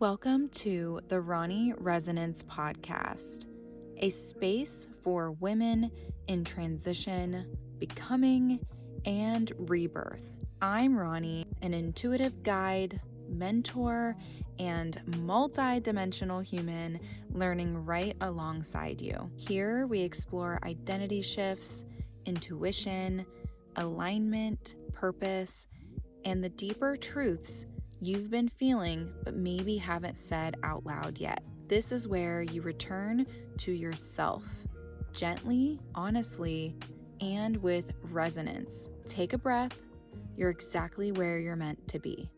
Welcome to the Ronni Resonance Podcast, a space for women in transition, becoming, and rebirth. I'm Ronni, an intuitive guide, mentor, and multi-dimensional human learning right alongside you. Here we explore identity shifts, intuition, alignment, purpose, and the deeper truths you've been feeling but maybe haven't said out loud yet. This is where you return to yourself, gently, honestly, and with resonance. Take a breath. You're exactly where you're meant to be.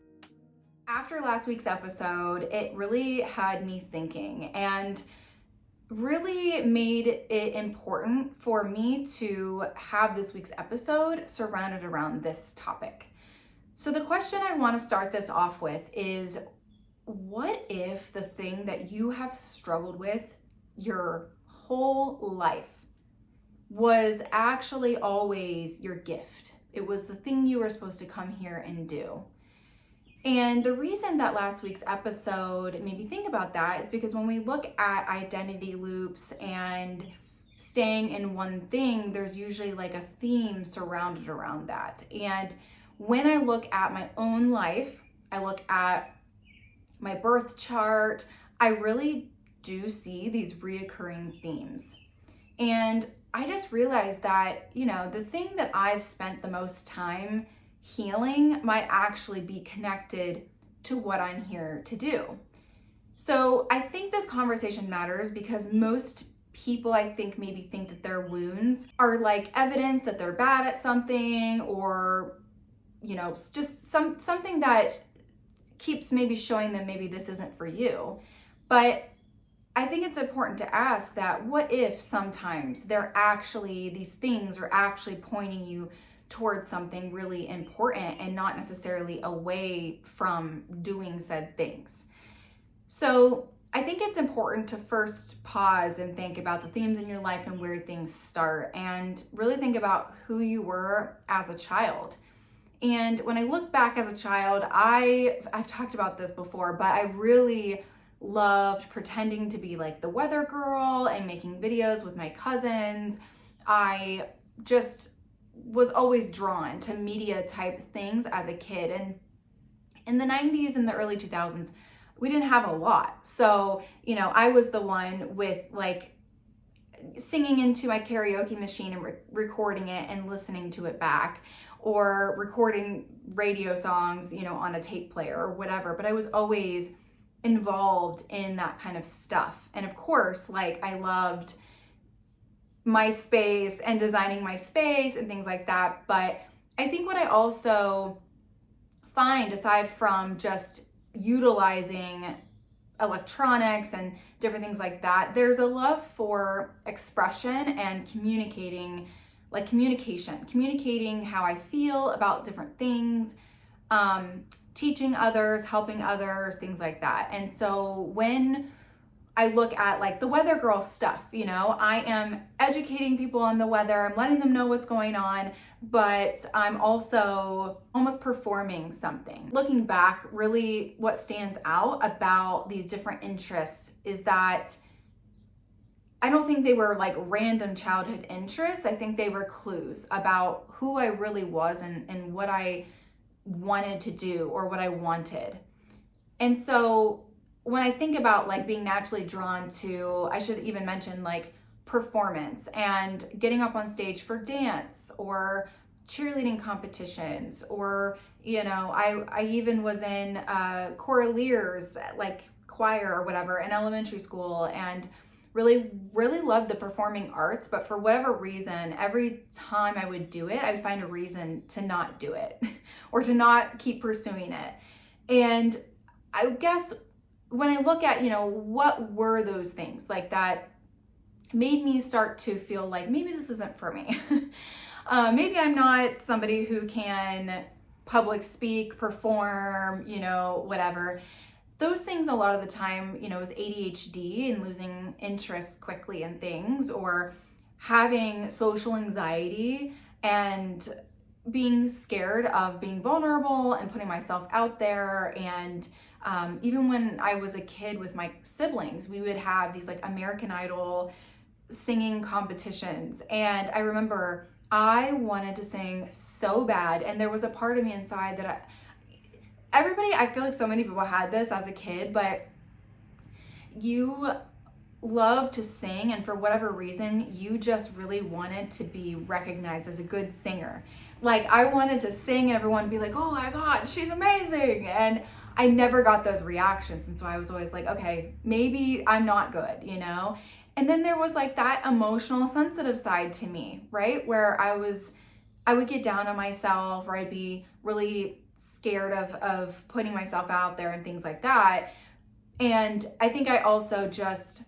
After last week's episode, it really had me thinking and really made it important for me to have this week's episode surrounded around this topic. So the question I want to start this off with is, what if the thing that you have struggled with your whole life was actually always your gift? It was the thing you were supposed to come here and do. And the reason that last week's episode made me think about that is because when we look at identity loops and staying in one thing, there's usually like a theme surrounded around that. And when I look at my own life, I look at my birth chart, I really do see these reoccurring themes. And I just realized that, the thing that I've spent the most time healing might actually be connected to what I'm here to do. So I think this conversation matters because most people, I think, maybe think that their wounds are like evidence that they're bad at something, or just something that keeps maybe showing them maybe this isn't for you. But I think it's important to ask that, what if sometimes these things are actually pointing you towards something really important and not necessarily away from doing said things? So I think it's important to first pause and think about the themes in your life and where things start, and really think about who you were as a child. And when I look back as a child, I've talked about this before, but I really loved pretending to be like the weather girl and making videos with my cousins. I just was always drawn to media type things as a kid. And in the 90s and the early 2000s, we didn't have a lot. So, I was the one with like singing into my karaoke machine and recording it and listening to it back, or recording radio songs, on a tape player or whatever. But I was always involved in that kind of stuff. And of course, like, I loved MySpace and designing my space and things like that. But I think what I also find, aside from just utilizing electronics and different things like that, there's a love for expression and communicating how I feel about different things, teaching others, helping others, things like that. And so when I look at like the weather girl stuff, I am educating people on the weather, I'm letting them know what's going on, but I'm also almost performing something. Looking back, really what stands out about these different interests is that I don't think they were like random childhood interests. I think they were clues about who I really was and what I wanted to do or what I wanted. And so when I think about like being naturally drawn to, I should even mention like performance and getting up on stage for dance or cheerleading competitions, or, I even was in choraleers, like choir or whatever, in elementary school, and really loved the performing arts. But for whatever reason, every time I would do it, I would find a reason to not do it or to not keep pursuing it. And I guess when I look at, what were those things like that made me start to feel like maybe this isn't for me. Maybe I'm not somebody who can public speak, perform, whatever. Those things a lot of the time, is ADHD and losing interest quickly in things, or having social anxiety and being scared of being vulnerable and putting myself out there, and Even when I was a kid with my siblings, we would have these like American Idol singing competitions. And I remember I wanted to sing so bad. And there was a part of me inside that I feel like so many people had this as a kid, but you love to sing, and for whatever reason, you just really wanted to be recognized as a good singer. Like, I wanted to sing and everyone would be like, oh my God, she's amazing. And I never got those reactions. And so I was always like, okay, maybe I'm not good, you know? And then there was like that emotional, sensitive side to me, right? Where I would get down on myself, or I'd be really scared of putting myself out there and things like that. And I think I also just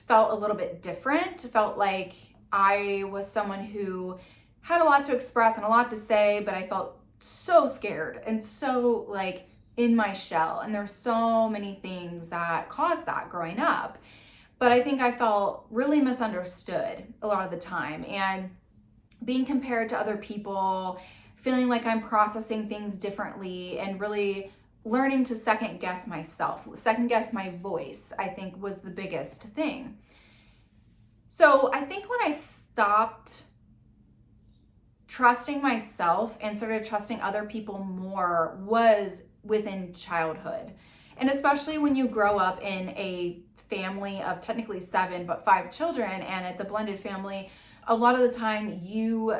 felt a little bit different. Felt like I was someone who had a lot to express and a lot to say, but I felt so scared and so like in my shell. And there's so many things that caused that growing up. But I think I felt really misunderstood a lot of the time, and being compared to other people, feeling like I'm processing things differently, and really learning to second guess myself, second guess my voice, I think was the biggest thing. So I think when I stopped trusting myself and started trusting other people more was within childhood. And especially when you grow up in a family of technically 7, but 5 children, and it's a blended family, a lot of the time you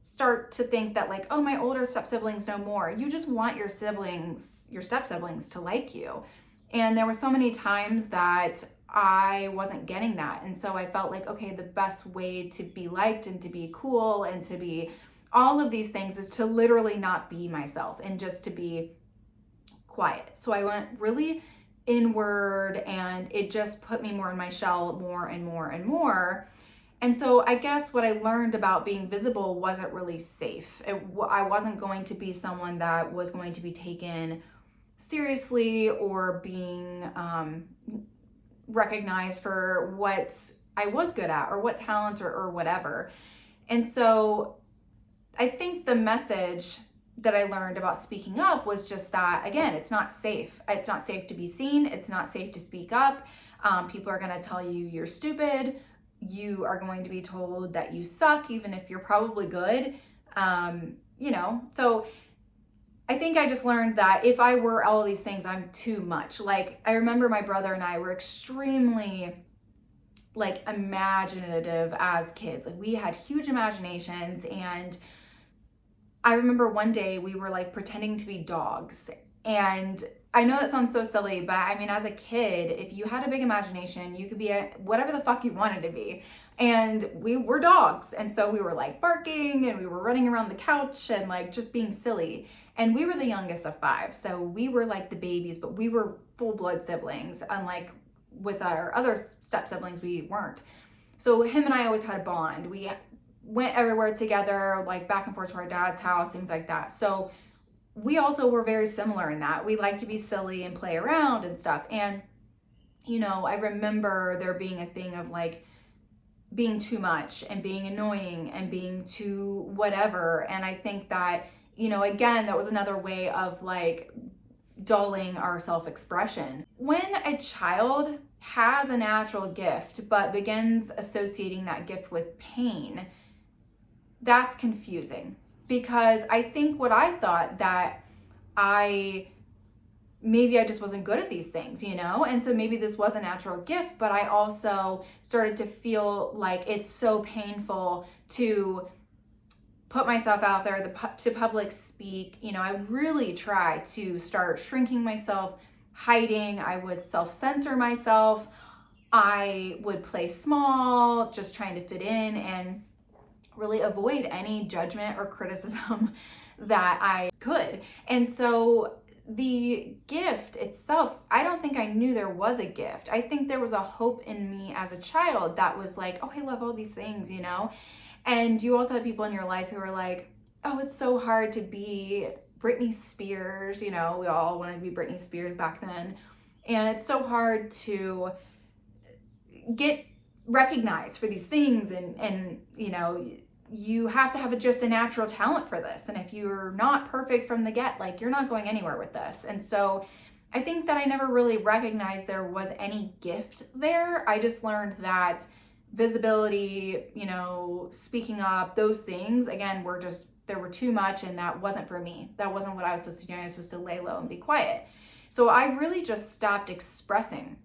start to think that like, oh, my older step siblings know more. You just want your step siblings to like you. And there were so many times that I wasn't getting that. And so I felt like, okay, the best way to be liked and to be cool and to be all of these things is to literally not be myself and just to be quiet. So I went really inward, and it just put me more in my shell more and more and more. And so I guess what I learned about being visible wasn't really safe. I wasn't going to be someone that was going to be taken seriously or being recognized for what I was good at or what talents or whatever. And so I think the message that I learned about speaking up was just that, again, it's not safe. It's not safe to be seen. It's not safe to speak up. People are going to tell you you're stupid. You are going to be told that you suck, even if you're probably good. So I think I just learned that if I were all of these things, I'm too much. Like, I remember my brother and I were extremely like imaginative as kids. Like, we had huge imaginations, and I remember one day we were like pretending to be dogs. And I know that sounds so silly, but I mean, as a kid, if you had a big imagination, you could be whatever the fuck you wanted to be. And we were dogs. And so we were like barking, and we were running around the couch and like just being silly. And we were the youngest of 5. So we were like the babies, but we were full blood siblings. Unlike with our other step siblings, we weren't. So him and I always had a bond. We went everywhere together, like back and forth to our dad's house, things like that. So we also were very similar in that. We like to be silly and play around and stuff. And, I remember there being a thing of like being too much and being annoying and being too whatever. And I think that, again, that was another way of like dulling our self-expression. When a child has a natural gift but begins associating that gift with pain, that's confusing. Because I think what I thought that maybe I just wasn't good at these things, and so maybe this was a natural gift, but I also started to feel like it's so painful to put myself out there, to public speak. I would really try to start shrinking myself, hiding. I would self-censor myself. I would play small, just trying to fit in and really avoid any judgment or criticism that I could. And so the gift itself, I don't think I knew there was a gift. I think there was a hope in me as a child that was like, oh, I love all these things, And you also had people in your life who were like, oh, it's so hard to be Britney Spears. We all wanted to be Britney Spears back then. And it's so hard to get recognized for these things. And you have to have just a natural talent for this. And if you're not perfect from the get, like, you're not going anywhere with this. And so I think that I never really recognized there was any gift there. I just learned that visibility, speaking up, those things, again, there were too much, and that wasn't for me. That wasn't what I was supposed to do. I was supposed to lay low and be quiet. So I really just stopped expressing.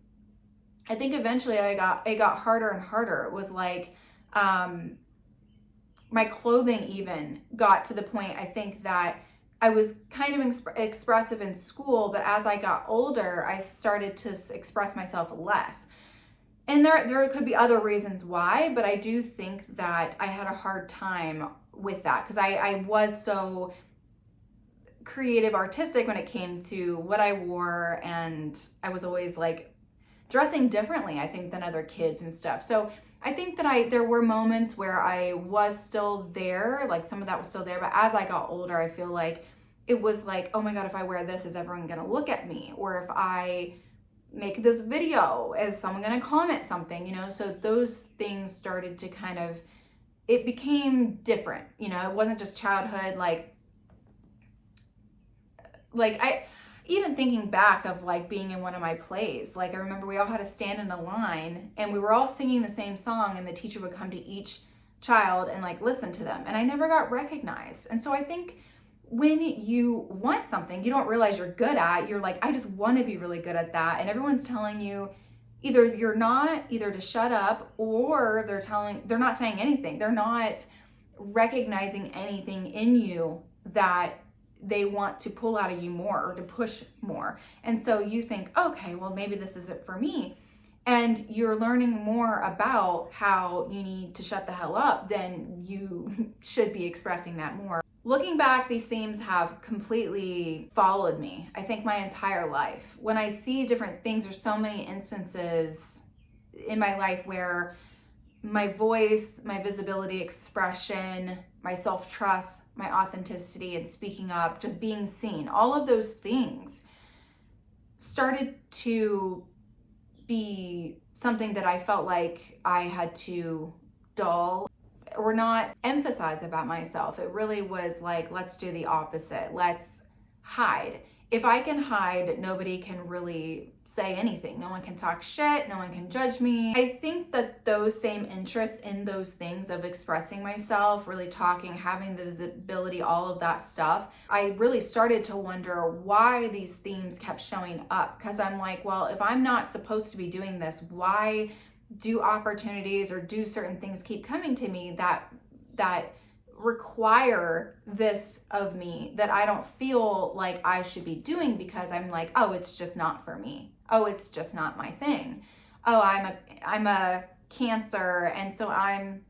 I think eventually it got harder and harder. It was like, my clothing even got to the point, I think, that I was kind of expressive in school, but as I got older, I started to express myself less. And there could be other reasons why, but I do think that I had a hard time with that because I was so creative, artistic when it came to what I wore, and I was always like dressing differently, I think, than other kids and stuff. So I think that there were moments where I was still there, like some of that was still there, but as I got older, I feel like it was like, oh my God, if I wear this, is everyone gonna look at me? Or if I make this video, is someone gonna comment something, So those things started to it became different, it wasn't just childhood, like I, even thinking back of like being in one of my plays, like I remember we all had to stand in a line and we were all singing the same song, and the teacher would come to each child and like listen to them, and I never got recognized. And so I think when you want something you don't realize you're good at, you're like, I just want to be really good at that, and everyone's telling you either you're not, either to shut up, or they're not saying anything, they're not recognizing anything in you that they want to pull out of you more or to push more. And so you think, okay, well, maybe this isn't for me. And you're learning more about how you need to shut the hell up than you should be expressing that more. Looking back, these themes have completely followed me, I think, my entire life. When I see different things, there's so many instances in my life where my voice, my visibility, expression, my self-trust, my authenticity, and speaking up, just being seen, all of those things started to be something that I felt like I had to dull or not emphasize about myself. It really was like, let's do the opposite. Let's hide. If I can hide, nobody can really say anything. No one can talk shit. No one can judge me. I think that those same interests in those things of expressing myself, really talking, having the visibility, all of that stuff, I really started to wonder why these themes kept showing up. Because I'm like, well, if I'm not supposed to be doing this, why do opportunities or do certain things keep coming to me that require this of me that I don't feel like I should be doing, because I'm like, oh, it's just not for me. Oh, it's just not my thing. Oh, I'm a Cancer, and so I'm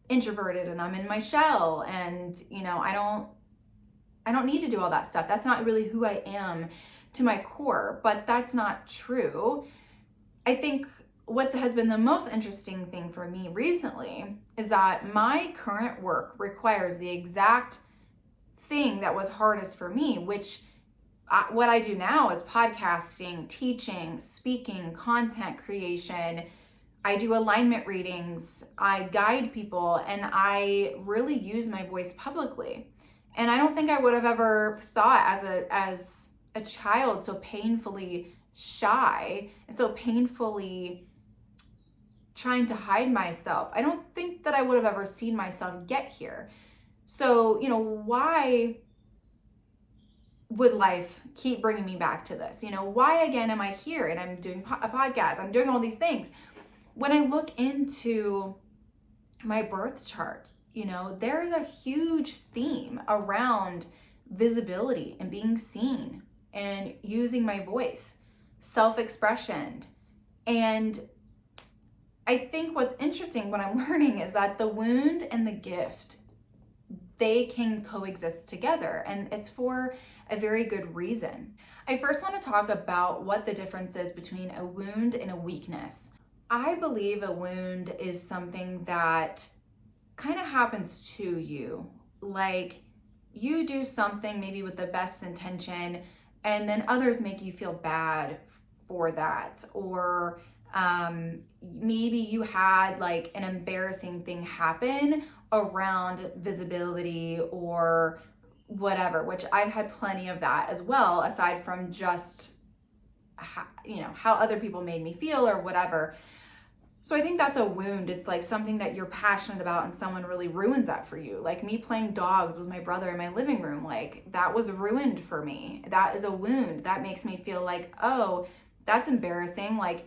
introverted and I'm in my shell, and I don't need to do all that stuff. That's not really who I am to my core. But that's not true. I think what has been the most interesting thing for me recently is that my current work requires the exact thing that was hardest for me, which what I do now is podcasting, teaching, speaking, content creation. I do alignment readings, I guide people, and I really use my voice publicly. And I don't think I would have ever thought as a child, so painfully shy and so painfully trying to hide myself, I don't think that I would have ever seen myself get here. So, why would life keep bringing me back to this? Why again am I here and I'm doing a podcast, I'm doing all these things? When I look into my birth chart, there's a huge theme around visibility and being seen and using my voice, self-expression. And I think what's interesting, what I'm learning, is that the wound and the gift, they can coexist together, and it's for a very good reason. I first want to talk about what the difference is between a wound and a weakness. I believe a wound is something that kind of happens to you. Like, you do something maybe with the best intention, and then others make you feel bad for that. Or maybe you had like an embarrassing thing happen around visibility or whatever, which I've had plenty of that as well, aside from just how other people made me feel or whatever. So I think that's a wound. It's like something that you're passionate about and someone really ruins that for you. Like me playing dogs with my brother in my living room, like that was ruined for me. That is a wound. That makes me feel like, oh, that's embarrassing. Like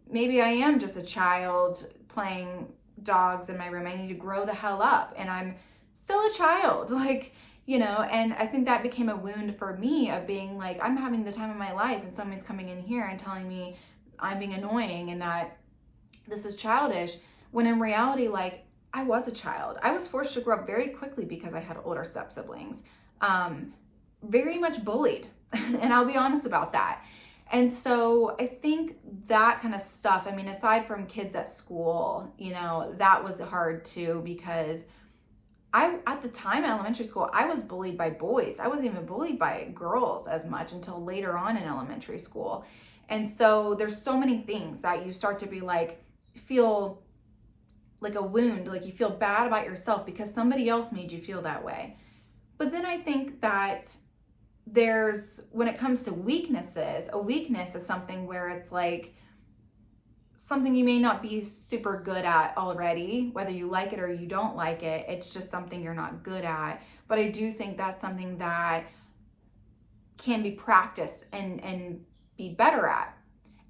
maybe I am just a child playing dogs in my room. I need to grow the hell up, and I'm still a child. Like, and I think that became a wound for me of being like, I'm having the time of my life and someone's coming in here and telling me I'm being annoying and that this is childish, when in reality, like, I was a child. I was forced to grow up very quickly because I had older step siblings, very much bullied. And I'll be honest about that. And so I think that kind of stuff, I mean, aside from kids at school, that was hard too, because at the time in elementary school, I was bullied by boys. I wasn't even bullied by girls as much until later on in elementary school. And so there's so many things that you start to be like, feel like a wound, like you feel bad about yourself because somebody else made you feel that way. But then I think that when it comes to weaknesses, a weakness is something where it's like something you may not be super good at already, whether you like it or you don't like it. It's just something you're not good at. But I do think that's something that can be practiced and be better at.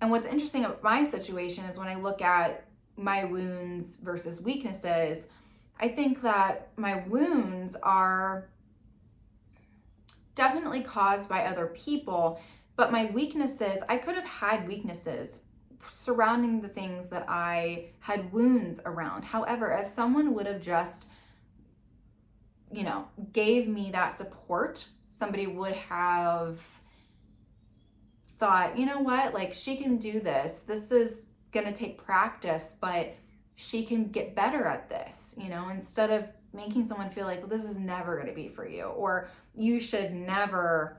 And what's interesting about my situation is when I look at my wounds versus weaknesses, I think that my wounds are definitely caused by other people, but my weaknesses, I could have had weaknesses surrounding the things that I had wounds around. However, if someone would have just, gave me that support, somebody would have thought, you know what, like she can do this. This is going to take practice, but she can get better at this, instead of making someone feel like, well, this is never going to be for you, or you should never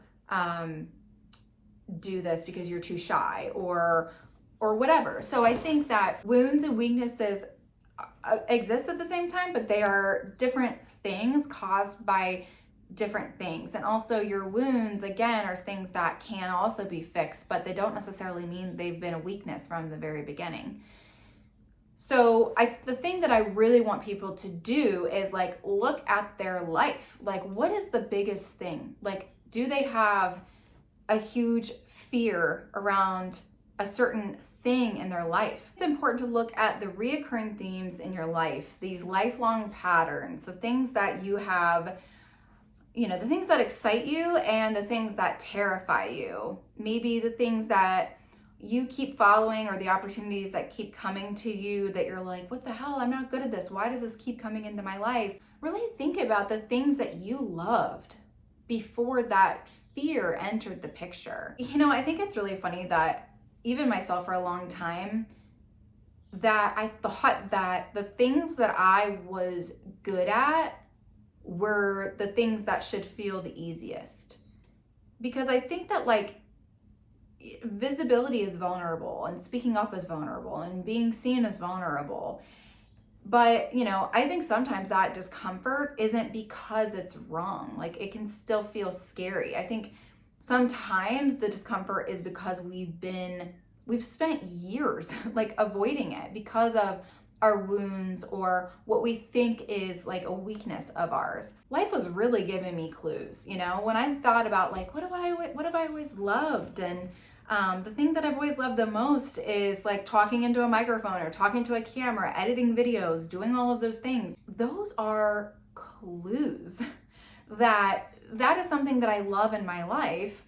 do this because you're too shy or whatever. So I think that wounds and weaknesses exist at the same time, but they are different things caused by different things. And also your wounds, again, are things that can also be fixed, but they don't necessarily mean they've been a weakness from the very beginning. So the thing that I really want people to do is like, look at their life. Like, what is the biggest thing? Like, do they have a huge fear around a certain thing in their life? It's important to look at the reoccurring themes in your life, these lifelong patterns, the things that you have, the things that excite you and the things that terrify you. Maybe the things that you keep following or the opportunities that keep coming to you that you're like, what the hell? I'm not good at this. Why does this keep coming into my life? Really think about the things that you loved before that fear entered the picture. I think it's really funny that even myself for a long time, that I thought that the things that I was good at were the things that should feel the easiest. Because I think that like visibility is vulnerable and speaking up is vulnerable and being seen is vulnerable. But, I think sometimes that discomfort isn't because it's wrong. Like it can still feel scary. I think sometimes the discomfort is because we've spent years like avoiding it because of our wounds or what we think is like a weakness of ours. Life was really giving me clues, when I thought about like, what have I always loved? And the thing that I've always loved the most is like talking into a microphone or talking to a camera, editing videos, doing all of those things. Those are clues that is something that I love in my life.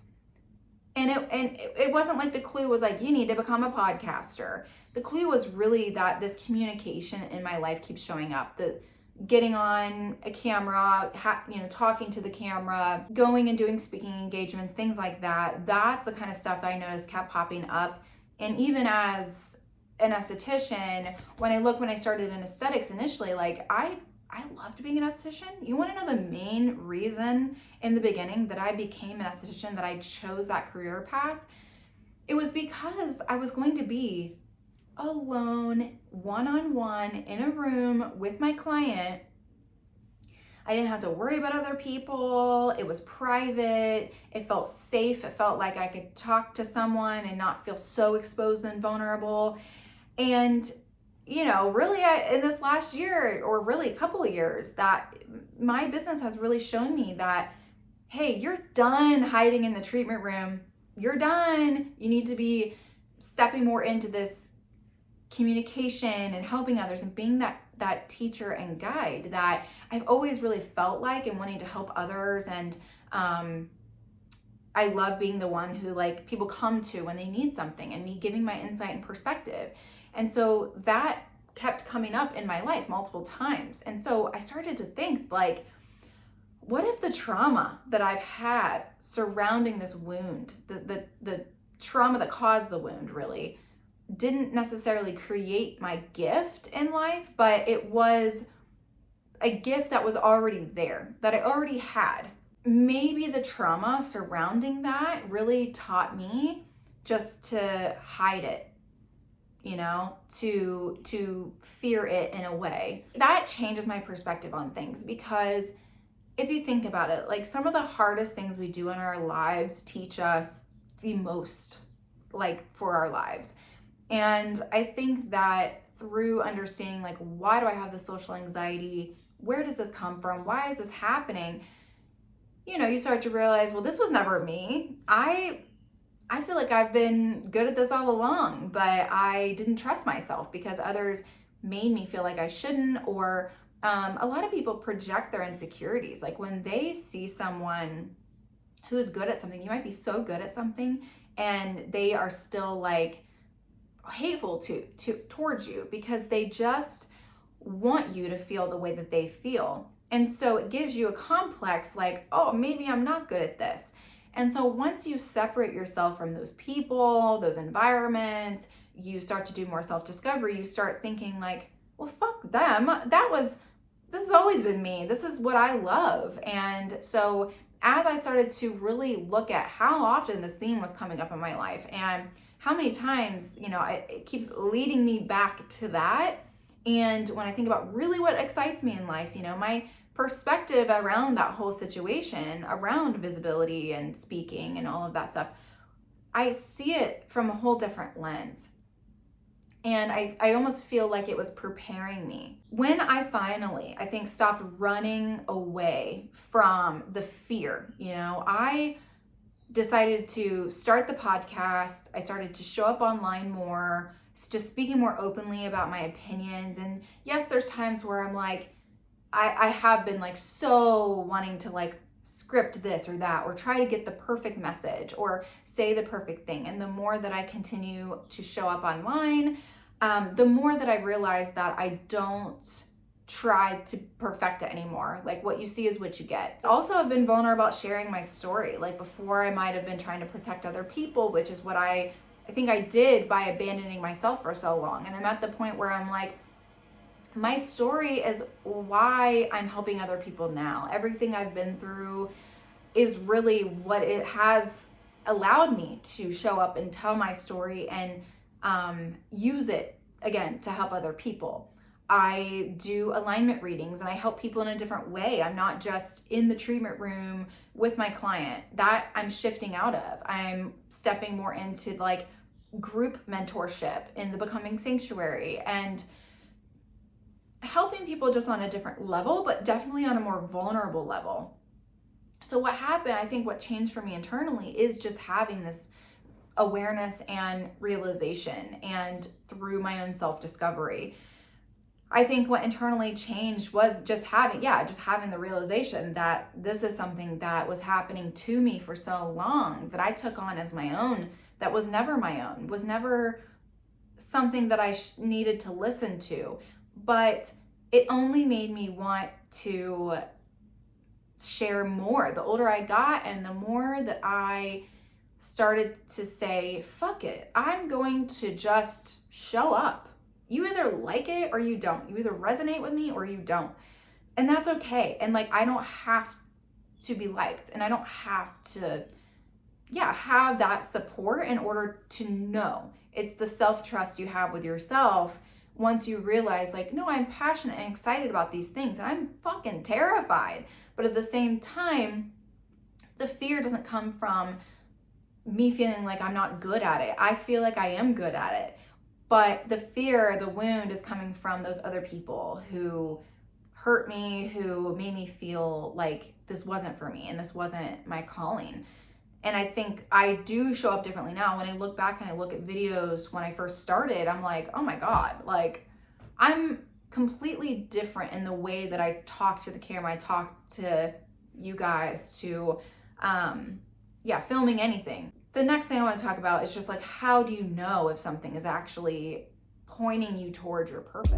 And it wasn't like the clue was like, you need to become a podcaster. The clue was really that this communication in my life keeps showing up. The getting on a camera, talking to the camera, going and doing speaking engagements, things like that. That's the kind of stuff that I noticed kept popping up. And even as an esthetician, when I started in aesthetics initially, like I loved being an esthetician. You want to know the main reason in the beginning that I became an esthetician, that I chose that career path? It was because I was going to be alone, one-on-one in a room with my client, I didn't have to worry about other people. It was private. It felt safe. It felt like I could talk to someone and not feel so exposed and vulnerable. And, really in this last year, or really a couple of years, that my business has really shown me that, hey, you're done hiding in the treatment room. You're done. You need to be stepping more into this communication and helping others and being that teacher and guide that I've always really felt like, and wanting to help others. And I love being the one who people come to when they need something, and me giving my insight and perspective. And so that kept coming up in my life multiple times. And so I started to think, what if the trauma that I've had surrounding this wound, the trauma that caused the wound, really didn't necessarily create my gift in life, but it was a gift that was already there, that I already had. Maybe the trauma surrounding that really taught me just to hide it, to fear it in a way. That changes my perspective on things, because if you think about it, some of the hardest things we do in our lives teach us the most, for our lives. And I think that through understanding, why do I have this social anxiety? Where does this come from? Why is this happening? You start to realize, well, this was never me. I feel like I've been good at this all along, but I didn't trust myself because others made me feel like I shouldn't. Or a lot of people project their insecurities. When they see someone who's good at something, you might be so good at something, and they are still hateful towards you because they just want you to feel the way that they feel. And so it gives you a complex, oh, maybe I'm not good at this. And so once you separate yourself from those people, those environments, you start to do more self-discovery. You start thinking well, fuck them. This has always been me. This is what I love. And so as I started to really look at how often this theme was coming up in my life, and how many times, it keeps leading me back to that. And when I think about really what excites me in life, my perspective around that whole situation, around visibility and speaking and all of that stuff, I see it from a whole different lens. And I almost feel like it was preparing me. When I finally, I think, stopped running away from the fear, I decided to start the podcast. I started to show up online more, just speaking more openly about my opinions. And yes, there's times where I'm I have been so wanting to script this or that, or try to get the perfect message or say the perfect thing. And the more that I continue to show up online, the more that I realize that I don't try to perfect it anymore. What you see is what you get. Also, I've been vulnerable about sharing my story. Before, I might have been trying to protect other people, which is what I think I did by abandoning myself for so long. And I'm at the point where I'm my story is why I'm helping other people now. Everything I've been through is really what it has allowed me to show up and tell my story and use it again to help other people. I do alignment readings and I help people in a different way. I'm not just in the treatment room with my client. That I'm shifting out of. I'm stepping more into group mentorship in the Becoming Sanctuary and helping people just on a different level, but definitely on a more vulnerable level. So what happened, I think what changed for me internally is just having this awareness and realization, and through my own self-discovery. I think what internally changed was just having the realization that this is something that was happening to me for so long, that I took on as my own, that was never my own, was never something that I needed to listen to, but it only made me want to share more. The older I got and the more that I started to say, fuck it, I'm going to just show up. You either like it or you don't. You either resonate with me or you don't. And that's okay. And I don't have to be liked, and I don't have to, have that support in order to know. It's the self-trust you have with yourself once you realize like, no, I'm passionate and excited about these things and I'm fucking terrified. But at the same time, the fear doesn't come from me feeling like I'm not good at it. I feel like I am good at it. But the fear, the wound is coming from those other people who hurt me, who made me feel like this wasn't for me and this wasn't my calling. And I think I do show up differently now. When I look back and I look at videos when I first started, I'm like, oh my God, like I'm completely different in the way that I talk to the camera, I talk to you guys, to filming anything. The next thing I want to talk about is just like, how do you know if something is actually pointing you towards your purpose?